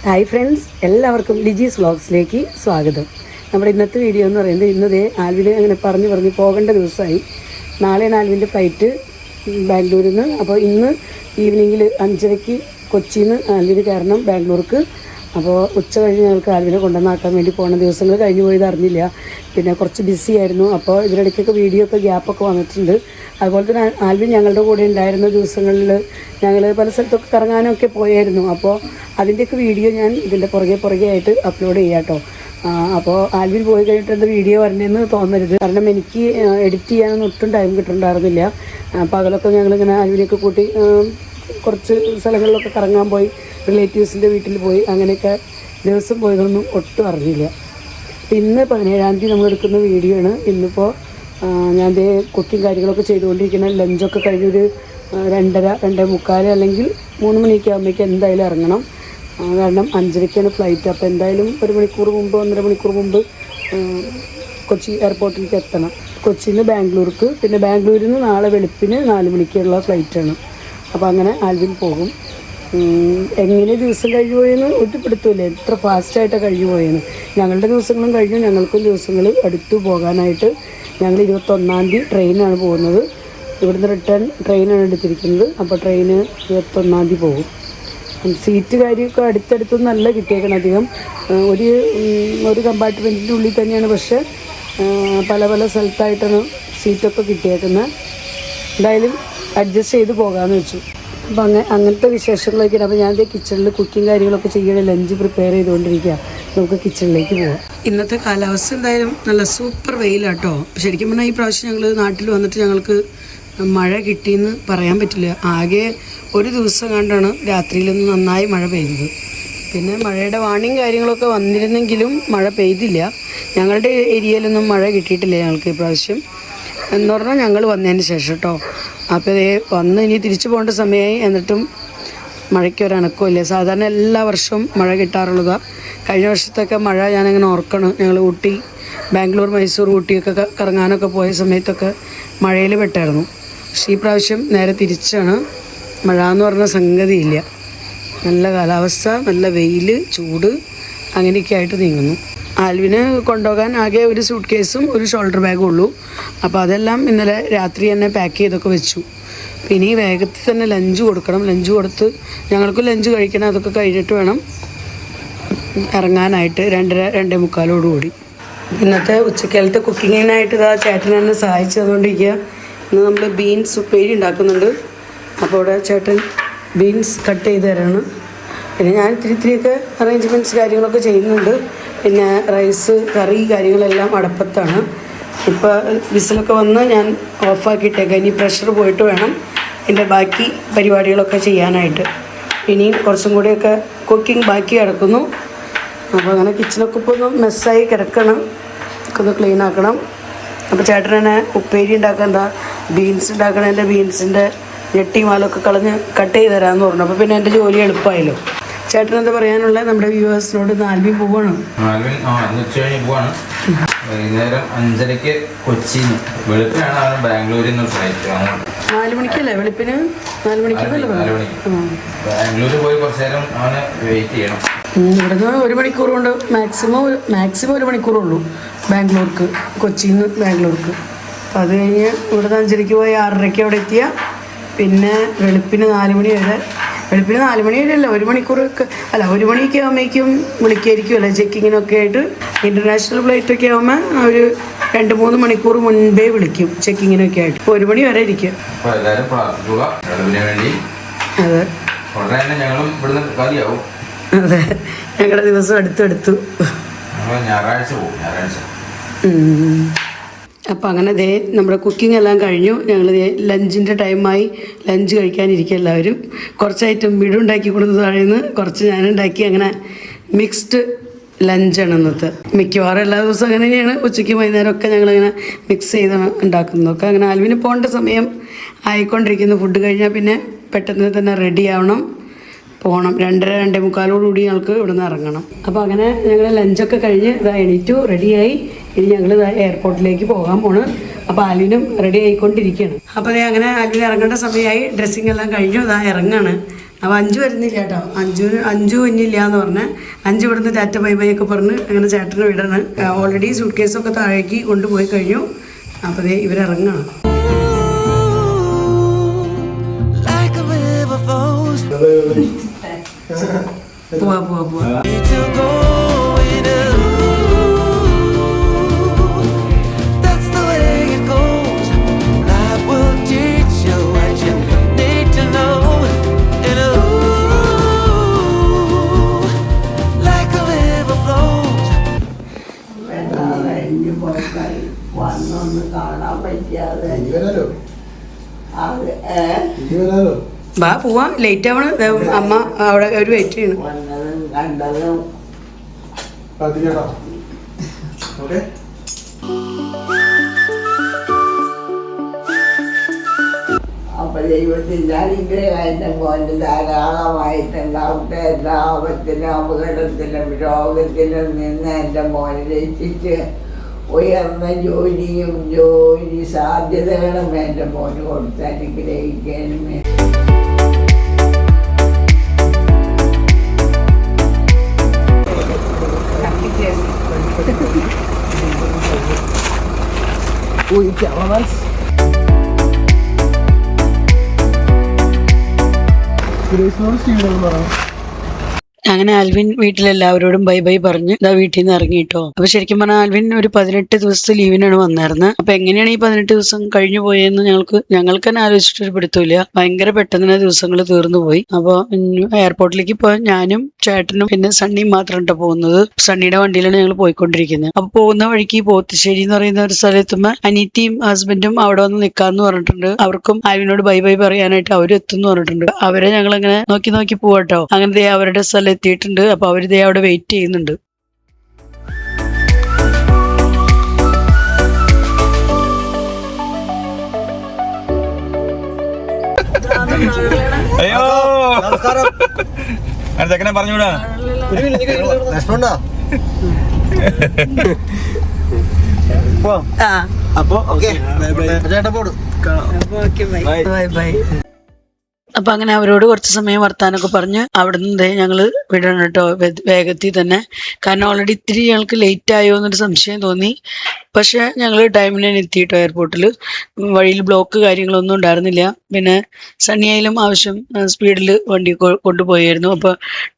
Hi friends, എല്ലാവർക്കും ലിജീസ് വ്ളോഗ്സിലേക്ക് സ്വാഗതം. നമ്മുടെ ഇന്നത്തെ വീഡിയോ എന്ന് പറയുന്നത് ഇന്നതേ ആൽവിൽ അങ്ങനെ പറഞ്ഞ് പോകേണ്ട ദിവസമായി. നാളെയാണ് ആൽവിൻ്റെ ഫ്ലൈറ്റ് ബാംഗ്ലൂരിൽ നിന്ന്. അപ്പോൾ ഇന്ന് ഈവനിങ്ങിൽ 5:30 കൊച്ചിയിൽ നിന്ന് ആൽവിന് കയറണം ബാംഗ്ലൂർക്ക്. അപ്പോൾ ഉച്ച കഴിഞ്ഞ് ഞങ്ങൾക്ക് ആൽവിനെ കൊണ്ടുവന്നാക്കാൻ വേണ്ടി പോകുന്ന ദിവസങ്ങൾ കഴിഞ്ഞു പോയത് അറിഞ്ഞില്ല. പിന്നെ കുറച്ച് ബിസി ആയിരുന്നു. അപ്പോൾ ഇതിനിടയ്ക്കൊക്കെ വീഡിയോ ഒക്കെ ഗ്യാപ്പൊക്കെ വന്നിട്ടുണ്ട്. അതുപോലെ തന്നെ ആൽവിൻ ഞങ്ങളുടെ കൂടെ ഉണ്ടായിരുന്ന ദിവസങ്ങളിൽ ഞങ്ങൾ പല സ്ഥലത്തൊക്കെ കറങ്ങാനൊക്കെ പോയായിരുന്നു. അപ്പോൾ അതിൻ്റെയൊക്കെ വീഡിയോ ഞാൻ ഇതിൻ്റെ പുറകെ ആയിട്ട് അപ്ലോഡ് ചെയ്യാം കേട്ടോ. അപ്പോൾ ആൽവിൻ പോയി കഴിഞ്ഞിട്ട് വീഡിയോ വരണമെന്ന് തോന്നരുത്. കാരണം എനിക്ക് എഡിറ്റ് ചെയ്യാനൊന്നും ഒട്ടും ടൈം കിട്ടുന്നുണ്ടായിരുന്നില്ല. പകലൊക്കെ ഞങ്ങളിങ്ങനെ ആൽവിനെയൊക്കെ കൂട്ടി കുറച്ച് സ്ഥലങ്ങളിലൊക്കെ കറങ്ങാൻ പോയി, റിലേറ്റീവ്സിൻ്റെ വീട്ടിൽ പോയി, അങ്ങനെയൊക്കെ ദിവസം പോയതൊന്നും ഒട്ടും അറിഞ്ഞില്ല. ഇന്ന് 17-ാം തീയതി നമ്മൾ എടുക്കുന്ന വീഡിയോ ആണ്. ഇന്നിപ്പോൾ ഞാൻ ദേ കുക്കിങ് കാര്യങ്ങളൊക്കെ ചെയ്തുകൊണ്ടിരിക്കുന്ന ലഞ്ചൊക്കെ കഴിഞ്ഞൊരു 2:30-2:45 അല്ലെങ്കിൽ 3 മണിയൊക്കെ ആകുമ്പോഴേക്കും എന്തായാലും ഇറങ്ങണം. കാരണം 5:30-ക്കാണ് ഫ്ലൈറ്റ്. അപ്പോൾ എന്തായാലും 1 മണിക്കൂർ മുമ്പ് 1.5 മണിക്കൂർ മുമ്പ് കൊച്ചി എയർപോർട്ടിലേക്ക് എത്തണം. കൊച്ചിയിൽ നിന്ന് ബാംഗ്ലൂർക്ക്, പിന്നെ ബാംഗ്ലൂരിൽ നിന്ന് നാളെ വെളുപ്പിന് 4 മണിക്കുള്ള ഫ്ലൈറ്റാണ്. അപ്പോൾ അങ്ങനെ ആൽവിൻ പോകും. എങ്ങനെ ദിവസം കഴിഞ്ഞു പോയെന്ന് ഒറ്റപ്പെടുത്തൂല്ലേ, എത്ര ഫാസ്റ്റായിട്ടാണ് കഴിഞ്ഞു പോയെന്ന്. ഞങ്ങളുടെ ദിവസങ്ങളും കഴിഞ്ഞു, ഞങ്ങൾക്കും ദിവസങ്ങൾ അടുത്തു പോകാനായിട്ട്. ഞങ്ങൾ 21-ാം തീയതി ട്രെയിനാണ് പോകുന്നത്. ഇവിടുന്ന് റിട്ടേൺ ട്രെയിനാണ് എടുത്തിരിക്കുന്നത്. അപ്പോൾ ട്രെയിന് 21-ാം തീയതി പോകും. സീറ്റ് കാര്യമൊക്കെ അടുത്തടുത്തൊന്നും നല്ല കിട്ടിയേക്കണം. അധികം ഒരു കമ്പാർട്ട്മെൻറ്റിൻ്റെ ഉള്ളിൽ തന്നെയാണ്, പക്ഷേ പല സ്ഥലത്തായിട്ടാണ് സീറ്റൊക്കെ കിട്ടിയേക്കുന്നത്. എന്തായാലും അഡ്ജസ്റ്റ് ചെയ്ത് പോകാമെന്ന് വെച്ചു. അപ്പോൾ അങ്ങനത്തെ വിശേഷങ്ങളൊക്കെയാണ്. അപ്പോൾ ഞാൻ കിച്ചണിൽ കുക്കിങ് കാര്യങ്ങളൊക്കെ ചെയ്യണം, ലഞ്ച് പ്രിപ്പയർ ചെയ്തുകൊണ്ടിരിക്കുക. നമുക്ക് കിച്ചണിലേക്ക് പോകാം. ഇന്നത്തെ കാലാവസ്ഥ എന്തായാലും നല്ല സൂപ്പർ വെയിലാട്ടോ. ശരിക്കും പറഞ്ഞാൽ ഈ പ്രാവശ്യം ഞങ്ങൾ നാട്ടിൽ വന്നിട്ട് ഞങ്ങൾക്ക് മഴ കിട്ടിയെന്ന് പറയാൻ പറ്റില്ല. ആകെ ഒരു ദിവസം കണ്ടാണ് രാത്രിയിലൊന്നും നന്നായി മഴ പെയ്തത്. പിന്നെ മഴയുടെ വാണിംഗ് കാര്യങ്ങളൊക്കെ വന്നിരുന്നെങ്കിലും മഴ പെയ്തില്ല. ഞങ്ങളുടെ ഏരിയയിലൊന്നും മഴ കിട്ടിയിട്ടില്ല ഞങ്ങൾക്ക് ഈ പ്രാവശ്യം. എന്ന് പറഞ്ഞാൽ ഞങ്ങൾ വന്നതിന് ശേഷം കേട്ടോ. അപ്പോൾ വന്ന് ഇനി തിരിച്ചു പോകേണ്ട സമയമായി, എന്നിട്ടും മഴയ്ക്കൊരനക്കമില്ല. സാധാരണ എല്ലാ വർഷവും മഴ കിട്ടാറുള്ളതാണ്. കഴിഞ്ഞ വർഷത്തൊക്കെ മഴ ഞാനങ്ങനെ ഓർക്കണം. ഞങ്ങൾ ഊട്ടി, ബാംഗ്ലൂർ, മൈസൂർ, ഊട്ടിയൊക്കെ കറങ്ങാനൊക്കെ പോയ സമയത്തൊക്കെ മഴയിൽ പെട്ടായിരുന്നു. പക്ഷേ ഈ പ്രാവശ്യം നേരെ തിരിച്ചാണ്. മഴ എന്ന് പറഞ്ഞ സംഗതിയില്ല. നല്ല കാലാവസ്ഥ, നല്ല വെയിൽ, ചൂട്, അങ്ങനെയൊക്കെ ആയിട്ട് നീങ്ങുന്നു. ആൽവിന് കൊണ്ടുപോകാൻ ആകെ ഒരു സൂട്ട് കേസും ഒരു ഷോൾഡർ ബാഗും ഉള്ളൂ. അപ്പോൾ അതെല്ലാം ഇന്നലെ രാത്രി തന്നെ പാക്ക് ചെയ്തൊക്കെ വെച്ചു. പിന്നെ ഈ വേഗത്തിൽ തന്നെ ലഞ്ച് കൊടുക്കണം. ലഞ്ച് കൊടുത്ത് ഞങ്ങൾക്ക് ലഞ്ച് കഴിക്കണം. അതൊക്കെ കഴിഞ്ഞിട്ട് വേണം ഇറങ്ങാനായിട്ട്. 2:30-2:45 ഇന്നത്തെ ഉച്ചക്കാലത്തെ കുക്കിങ്ങിനായിട്ട് ഇതാ ചേട്ടൻ എന്നെ സഹായിച്ചു തന്നുകൊണ്ടിരിക്കുക. ഇന്ന് നമ്മൾ ബീൻസ് ഉപ്പേരി ഉണ്ടാക്കുന്നുണ്ട്. അപ്പോൾ ഇവിടെ ചേട്ടൻ ബീൻസ് കട്ട് ചെയ്ത് തരാണ്. പിന്നെ ഞാൻ ഇത്തിരിയൊക്കെ അറേഞ്ച്മെൻറ്റ്സ് കാര്യങ്ങളൊക്കെ ചെയ്യുന്നുണ്ട്. പിന്നെ റൈസ്, കറി കാര്യങ്ങളെല്ലാം അടുപ്പത്താണ്. ഇപ്പോൾ വിസിലൊക്കെ വന്ന് ഞാൻ ഓഫാക്കിയിട്ടേക്കാം. ഇനി പ്രഷർ പോയിട്ട് വേണം എൻ്റെ ബാക്കി പരിപാടികളൊക്കെ ചെയ്യാനായിട്ട്. ഇനിയും കുറച്ചും കൂടിയൊക്കെ കുക്കിംഗ് ബാക്കി കിടക്കുന്നു. അപ്പോൾ അങ്ങനെ കിച്ചണൊക്കെ ഇപ്പോൾ ഒന്ന് മെസ്സായി കിടക്കണം, ഒക്കെ ഒന്ന് ക്ലീൻ ആക്കണം. അപ്പോൾ ചേട്ടൻ തന്നെ ഉപ്പേരി ഉണ്ടാക്കേണ്ട ബീൻസ് ഉണ്ടാക്കണം. എൻ്റെ ബീൻസിൻ്റെ ഞെട്ടിമാലൊക്കെ കളഞ്ഞ് കട്ട് ചെയ്ത് തരാമെന്ന് പറഞ്ഞു. അപ്പോൾ പിന്നെ എൻ്റെ ജോലി എളുപ്പമായല്ലോ. ചേട്ടൻ എന്താ പറയാനുള്ള നമ്മുടെ വ്യൂവേഴ്സിനോട്? ആൽവിൻ പോവാണ്. വൈകുന്നേരം 5:30 കൊച്ചിയിൽ നിന്ന്. വെളുപ്പിനാണ് അവന് ബാംഗ്ലൂരിൽ നിന്ന് ഫ്ലൈറ്റ്. 4 മണിക്കല്ലേ? വെളുപ്പിന് 4 മണിക്കല്ലേ? ബാംഗ്ലൂർ പോയി കുറച്ച് നേരം അവനെ വെയിറ്റ് ചെയ്യണം. ഇവിടുന്ന് 1 മണിക്കൂർ കൊണ്ട് മാക്സിമം 1 മണിക്കൂറുള്ളൂ ബാംഗ്ലൂർക്ക്, കൊച്ചിയിൽ നിന്ന് ബാംഗ്ലൂർക്ക്. അപ്പോൾ അത് കഴിഞ്ഞ് ഇവിടുന്ന് 5:30 പോയി 6:30 അവിടെ എത്തിയ പിന്നെ വെളുപ്പിന് 4 മണി വരെ. വെളുപ്പിന് 4 മണി വരെ അല്ല, 1 മണിക്കൂറൊക്കെ അല്ല, 1 മണിയൊക്കെ ആകുമ്പോഴേക്കും വിളിക്കായിരിക്കുമല്ലോ ചെക്കിങ്ങിനൊക്കെ ആയിട്ട്. ഇൻ്റർനാഷണൽ ഫ്ലൈറ്റൊക്കെ ആകുമ്പോൾ ഒരു 2-3 മണിക്കൂർ മുൻപേ വിളിക്കും ചെക്കിങ്ങിനൊക്കെ ആയിട്ട്. ഇപ്പോൾ 1 മണി വരെ ഇരിക്കും. അതെ അതെ, ഞങ്ങളുടെ ദിവസം അടുത്തു. അപ്പം അങ്ങനെ ദേ നമ്മുടെ കുക്കിംഗ് എല്ലാം കഴിഞ്ഞു. ഞങ്ങൾ ദേ ലഞ്ചിൻ്റെ ടൈമായി. ലഞ്ച് കഴിക്കാനിരിക്കുക എല്ലാവരും. കുറച്ച് ഐറ്റം വീട് ഉണ്ടാക്കി കൊടുത്ത് താഴേന്ന് കുറച്ച് ഞാനുണ്ടാക്കി. അങ്ങനെ മിക്സ്ഡ് ലഞ്ചാണ് ഇന്നത്തെ. മിക്കവാറും എല്ലാ ദിവസവും അങ്ങനെ തന്നെയാണ്. ഉച്ചയ്ക്ക് വൈകുന്നേരമൊക്കെ ഞങ്ങളിങ്ങനെ മിക്സ് ചെയ്ത് ഉണ്ടാക്കുന്നതൊക്കെ. അങ്ങനെ ആൽവിന് പോകേണ്ട സമയം ആയിക്കൊണ്ടിരിക്കുന്നു. ഫുഡ് കഴിഞ്ഞാൽ പിന്നെ പെട്ടെന്ന് തന്നെ റെഡി ആവണം, പോകണം. 2:30-2:45 ഞങ്ങൾക്ക് ഇവിടെ നിന്ന് ഇറങ്ങണം. അപ്പോൾ അങ്ങനെ ഞങ്ങൾ ലഞ്ചൊക്കെ കഴിഞ്ഞ് ഇതാ എണീറ്റു, റെഡിയായി. ഇനി ഞങ്ങൾ എയർപോർട്ടിലേക്ക് പോകാൻ പോണ്. അപ്പോൾ ആൽവിനും റെഡി ആയിക്കൊണ്ടിരിക്കുകയാണ്. അപ്പോൾ അതേ അങ്ങനെ ആൽവിന് ഇറങ്ങേണ്ട സമയമായി. ഡ്രസ്സിങ് എല്ലാം കഴിഞ്ഞു, ഇതാ ഇറങ്ങാണ്. അപ്പോൾ 5 വരുന്നില്ല കേട്ടോ. 5 ഇന്നില്ല എന്ന് പറഞ്ഞാൽ 5 ഇവിടുന്ന് ടാറ്റ ബൈ ബൈ ഒക്കെ പറഞ്ഞ് അങ്ങനെ ചേട്ടന് വിടണ്. ഓൾറെഡി സൂട്ട് കേസൊക്കെ താഴേക്ക് കൊണ്ടുപോയി കഴിഞ്ഞു. അപ്പോൾ അതേ ഇവരിറങ്ങാണ്. പോവാ വന്നൊന്ന് കാണാൻ പറ്റിയാതെ വാ പോവാ. ലേറ്റ് ആവണം. അമ്മ അവിടെ ഒരു വെയിറ്റ് ചെയ്യണം. വന്നതും കണ്ടതും അപ്പൊ ദൈവത്തിൻ്റെ അനുഗ്രഹം എൻ്റെ മോന് ധാരാളമായിട്ടുണ്ടാവട്ടെ. എല്ലാ ആപത്തിലും അപകടത്തിലും രോഗത്തിലും നിന്ന് എൻ്റെ മോനെ രക്ഷിച്ച് ഉയർന്ന ജോലി സാധ്യതകളും എൻ്റെ മോന് കൊടുത്ത് അനുഗ്രഹിക്കണമേ. അങ്ങനെ ആൽവിൻ വീട്ടിലെല്ലാവരോടും ബൈ ബൈ പറഞ്ഞ് ഇതാ വീട്ടിൽ നിന്ന് ഇറങ്ങിട്ടോ. അപ്പൊ ശരിക്കും പറഞ്ഞാൽ ആൽവിൻ ഒരു 18 ദിവസത്തെ ലീവിനാണ് വന്നായിരുന്നത്. അപ്പൊ എങ്ങനെയാണ് ഈ 18 ദിവസം കഴിഞ്ഞു പോയെന്ന് ഞങ്ങൾക്ക് തന്നെ ആലോചിച്ചിട്ടൊരു പിടുത്തമില്ല. ഭയങ്കര പെട്ടെന്ന് തന്നെ ദിവസങ്ങൾ തീർന്നു പോയി. അപ്പൊ എയർപോർട്ടിലേക്ക് പോയി ഞാനും ചേട്ടനും പിന്നെ സണ്ണിയും മാത്രമാണ് പോകുന്നത്. സണ്ണിയുടെ വണ്ടിയിലാണ് ഞങ്ങൾ പോയിക്കൊണ്ടിരിക്കുന്നത്. അപ്പൊ പോകുന്ന വഴിക്ക് പോത്തുശ്ശേരി എന്ന് പറയുന്ന ഒരു സ്ഥലത്തുമ്പോ അനീറ്റിയും ഹസ്ബൻഡും അവിടെ വന്ന് നിൽക്കാന്ന് പറഞ്ഞിട്ടുണ്ട്. അവർക്കും ആൽവിനോട് ബൈ ബൈ പറയാനായിട്ട് അവരും എത്തുമെന്ന് പറഞ്ഞിട്ടുണ്ട്. അവരെ ഞങ്ങൾ അങ്ങനെ നോക്കി പോവാട്ടോ. അങ്ങനെ അവരുടെ സ്ഥലം എത്തിയിട്ടുണ്ട്. അപ്പൊ അവരിതേ അവിടെ വെയിറ്റ് ചെയ്യുന്നുണ്ട്. അയ്യോ ചെക്കനെ പറഞ്ഞൂടാ. അപ്പൊ അങ്ങനെ അവരോട് കുറച്ച് സമയം വർത്താനൊക്കെ പറഞ്ഞ് അവിടെ നിന്ന് ഞങ്ങള് വിടണം കേട്ടോ, വേഗത്തിൽ തന്നെ. കാരണം ഓൾറെഡി ഇത്തിരി ഞങ്ങൾക്ക് ലേറ്റ് ആയോ എന്നൊരു സംശയം തോന്നി. പക്ഷെ ഞങ്ങൾ ടൈമിന് തന്നെ എത്തിയിട്ടോ എയർപോർട്ടിൽ. വഴിയിൽ ബ്ലോക്ക് കാര്യങ്ങളൊന്നും ഉണ്ടായിരുന്നില്ല. പിന്നെ സണ്ണിയായാലും ആവശ്യം സ്പീഡിൽ വണ്ടി കൊണ്ടുപോയായിരുന്നു. അപ്പോൾ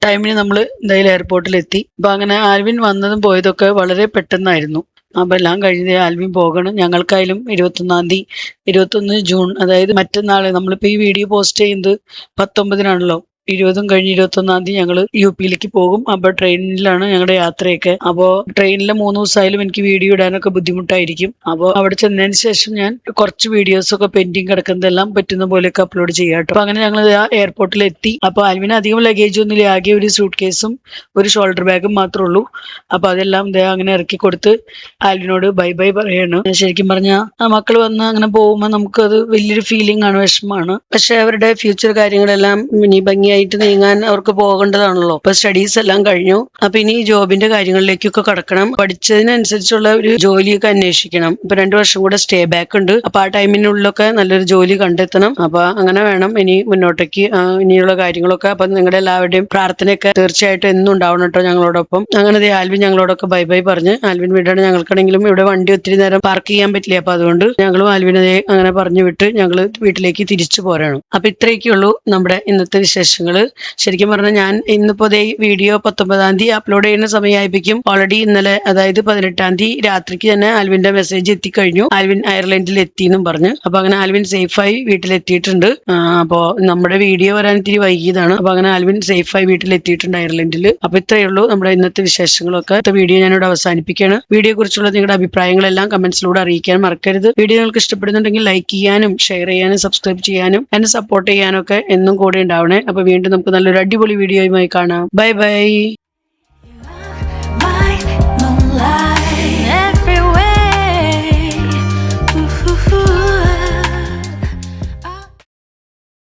ടൈമിന് നമ്മൾ എന്തായാലും എയർപോർട്ടിലെത്തി. അപ്പം അങ്ങനെ ആൽവിൻ വന്നതും പോയതൊക്കെ വളരെ പെട്ടെന്നായിരുന്നു. അപ്പം എല്ലാം കഴിഞ്ഞ് ആൽവിൻ പോകണം. ഞങ്ങൾക്കായാലും 21 ജൂൺ, അതായത് മറ്റന്നാൾ, നമ്മളിപ്പോൾ ഈ വീഡിയോ പോസ്റ്റ് ചെയ്യുന്നത് 19-നാണല്ലോ. 20 കഴിഞ്ഞ് 21 ഞങ്ങൾ UP-യിലേക്ക് പോകും. അപ്പോൾ ട്രെയിനിലാണ് ഞങ്ങളുടെ യാത്രയൊക്കെ. അപ്പോൾ ട്രെയിനിൽ 3 ദിവസമായാലും എനിക്ക് വീഡിയോ ഇടാനൊക്കെ ബുദ്ധിമുട്ടായിരിക്കും. അപ്പോൾ അവിടെ ചെന്നതിന് ശേഷം ഞാൻ കുറച്ച് വീഡിയോസൊക്കെ പെൻഡിങ് കിടക്കുന്നതെല്ലാം പറ്റുന്ന പോലെയൊക്കെ അപ്ലോഡ് ചെയ്യാം കേട്ടോ. അപ്പോൾ അങ്ങനെ ഞങ്ങൾ എയർപോർട്ടിൽ എത്തി. അപ്പോൾ ആൽവിന് അധികം ലഗേജ് ഒന്നുമില്ല, ആകെ ഒരു സൂട്ട് കേസും ഒരു ഷോൾഡർ ബാഗും മാത്രമേ ഉള്ളൂ. അപ്പോൾ അതെല്ലാം അങ്ങനെ ഇറക്കി കൊടുത്ത് ആൽവിനോട് ബൈ ബൈ പറയാണ്. ശരിക്കും പറഞ്ഞാൽ മക്കൾ വന്ന് അങ്ങനെ പോകുമ്പോൾ നമുക്കത് വലിയൊരു ഫീലിംഗ് ആണ്, വിഷമമാണ്. പക്ഷെ അവരുടെ ഫ്യൂച്ചർ കാര്യങ്ങളെല്ലാം ഇനി ഭംഗിയായിട്ട് നീങ്ങാൻ അവർക്ക് പോകേണ്ടതാണല്ലോ. ഇപ്പൊ സ്റ്റഡീസ് എല്ലാം കഴിഞ്ഞു. അപ്പൊ ഇനി ജോബിന്റെ കാര്യങ്ങളിലേക്കൊക്കെ കടക്കണം. പഠിച്ചതിനനുസരിച്ചുള്ള ഒരു ജോലിയൊക്കെ അന്വേഷിക്കണം. ഇപ്പൊ 2 വർഷം കൂടെ സ്റ്റേ ബാക്ക് ഉണ്ട്. അപ്പൊ ആ ടൈമിനുള്ളിലൊക്കെ നല്ലൊരു ജോലി കണ്ടെത്തണം. അപ്പൊ അങ്ങനെ വേണം ഇനി മുന്നോട്ടേക്ക് ഇനിയുള്ള കാര്യങ്ങളൊക്കെ. അപ്പൊ നിങ്ങളുടെ എല്ലാവരുടെയും പ്രാർത്ഥനയൊക്കെ തീർച്ചയായിട്ടും എന്നും ഉണ്ടാവണം കേട്ടോ ഞങ്ങളോടൊപ്പം. അങ്ങനെ ആൽവിൻ ഞങ്ങളോടൊക്കെ ബൈ ബൈ പറഞ്ഞ് ആൽവിൻ വീടാണ്. ഞങ്ങൾക്കാണെങ്കിലും ഇവിടെ വണ്ടി ഒത്തിരി നേരം പാർക്ക് ചെയ്യാൻ പറ്റില്ല. അപ്പൊ അതുകൊണ്ട് ഞങ്ങളും ആൽവിനെ അങ്ങനെ പറഞ്ഞു വിട്ട് ഞങ്ങൾ വീട്ടിലേക്ക് തിരിച്ചു പോരാണ്. അപ്പൊ ഇത്രയൊക്കെയുള്ളൂ നമ്മുടെ ഇന്നത്തെ വിശേഷങ്ങൾ. വിശേഷങ്ങൾ. ശരിക്കും പറഞ്ഞാൽ ഞാൻ ഇന്നിപ്പോ ദേ വീഡിയോ 19-ാം തീയതി അപ്ലോഡ് ചെയ്യുന്ന സമയമായിരിക്കും ഓൾറെഡി ഇന്നലെ, അതായത് 18-ാം തീയതി രാത്രിക്ക് തന്നെ ആൽവിന്റെ മെസ്സേജ് എത്തിക്കഴിഞ്ഞു, ആൽവിൻ അയർലൻഡിൽ എത്തി എന്നും പറഞ്ഞു. അപ്പൊ അങ്ങനെ ആൽവിൻ സേഫായി വീട്ടിലെത്തിയിട്ടുണ്ട്. അപ്പോ നമ്മുടെ വീഡിയോ വരാൻ ഇത്തിരി വൈകിയതാണ്. അപ്പൊ അങ്ങനെ ആൽവിൻ സേഫായി വീട്ടിലെത്തിയിട്ടുണ്ട് അയർലൻഡിൽ. അപ്പൊ ഇത്രയേ ഉള്ളൂ നമ്മുടെ ഇന്നത്തെ വിശേഷങ്ങളൊക്കെ. വീഡിയോ ഞാനിവിടെ അവസാനിപ്പിക്കുകയാണ്. വീഡിയോ കുറിച്ചുള്ള നിങ്ങളുടെ അഭിപ്രായങ്ങളെല്ലാം കമന്റ്സിലൂടെ അറിയിക്കാൻ മറക്കരുത്. വീഡിയോ നിങ്ങൾക്ക് ഇഷ്ടപ്പെടുന്നുണ്ടെങ്കിൽ ലൈക്ക് ചെയ്യാനും ഷെയർ ചെയ്യാനും സബ്സ്ക്രൈബ് ചെയ്യാനും എന്നെ സപ്പോർട്ട് ചെയ്യാനൊക്കെ എന്നും കൂടെ ഉണ്ടാവണേ. അപ്പൊ വീണ്ടും നമുക്ക് നല്ലൊരു അടിപൊളി വീഡിയോയുമായി കാണാം. Bye bye.